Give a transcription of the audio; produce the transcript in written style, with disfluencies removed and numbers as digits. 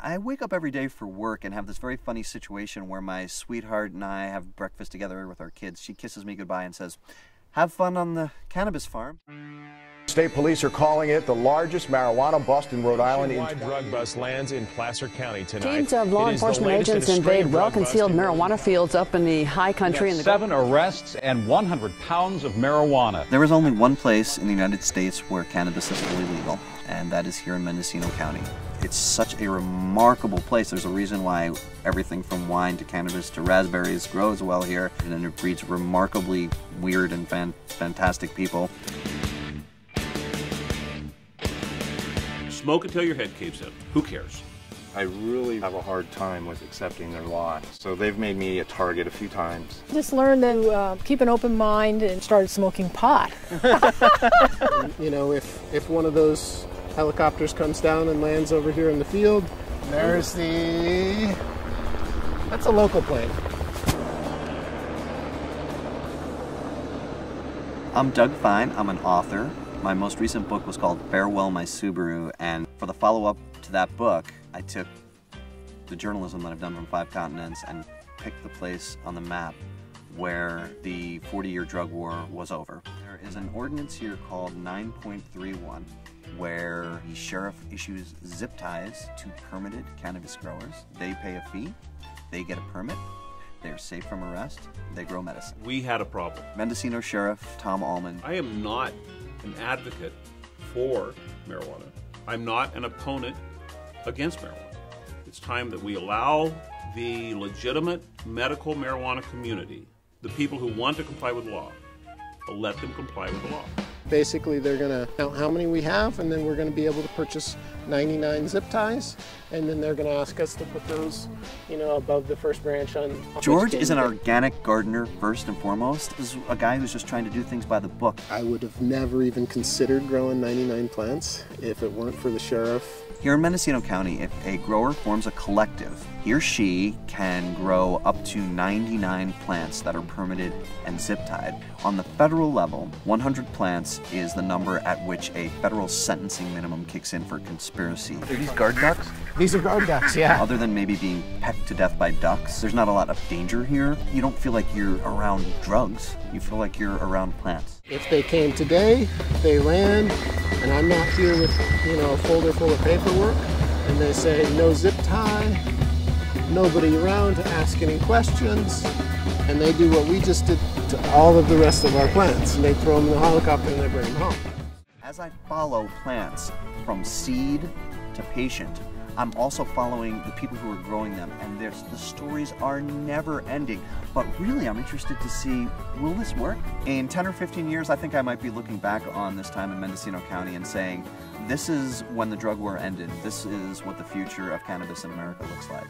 I wake up every day for work and have this very funny situation where my sweetheart and I have breakfast together with our kids. She kisses me goodbye and says, "Have fun on the cannabis farm." State police are calling it the largest marijuana bust in Rhode Island. A drug bust lands in Placer County tonight. Teams of law enforcement agents invade well-concealed marijuana fields up in the high country. 7 arrests and 100 pounds of marijuana. There is only one place in the United States where cannabis is fully legal, and that is here in Mendocino County. It's such a remarkable place. There's a reason why everything from wine to cannabis to raspberries grows well here, and it breeds remarkably weird and fantastic people. Smoke until your head caves in. Who cares? I really have a hard time with accepting their lot, so they've made me a target a few times. Just learned to keep an open mind and started smoking pot. You know, if one of those helicopters comes down and lands over here in the field, that's a local plane. I'm Doug Fine. I'm an author. My most recent book was called Farewell My Subaru, and for the follow-up to that book, I took the journalism that I've done from 5 continents and picked the place on the map where the 40-year drug war was over. There is an ordinance here called 9.31 where the sheriff issues zip ties to permitted cannabis growers. They pay a fee, they get a permit, they're safe from arrest, they grow medicine. We had a problem. Mendocino Sheriff Tom Allman. I am not an advocate for marijuana. I'm not an opponent against marijuana. It's time that we allow the legitimate medical marijuana community, the people who want to comply with law, to let them comply with the law. Basically, they're going to count how many we have, and then we're going to be able to purchase 99 zip ties, and then they're going to ask us to put those, you know, above the first branch on. George is an organic gardener first and foremost. This is a guy who's just trying to do things by the book. I would have never even considered growing 99 plants if it weren't for the sheriff. Here in Mendocino County, if a grower forms a collective, he or she can grow up to 99 plants that are permitted and zip-tied. On the federal level, 100 plants is the number at which a federal sentencing minimum kicks in for conspiracy. Are these guard ducks? These are guard ducks, yeah. Other than maybe being pecked to death by ducks, there's not a lot of danger here. You don't feel like you're around drugs. You feel like you're around plants. If they came today, they land, and I'm not here with, you know, a folder full of paperwork, and they say no zip tie, nobody around to ask any questions, and they do what we just did to all of the rest of our plants, and they throw them in the helicopter and they bring them home. As I follow plants from seed to patient, I'm also following the people who are growing them, and the stories are never ending. But really, I'm interested to see, will this work? In 10 or 15 years, I think I might be looking back on this time in Mendocino County and saying, this is when the drug war ended. This is what the future of cannabis in America looks like.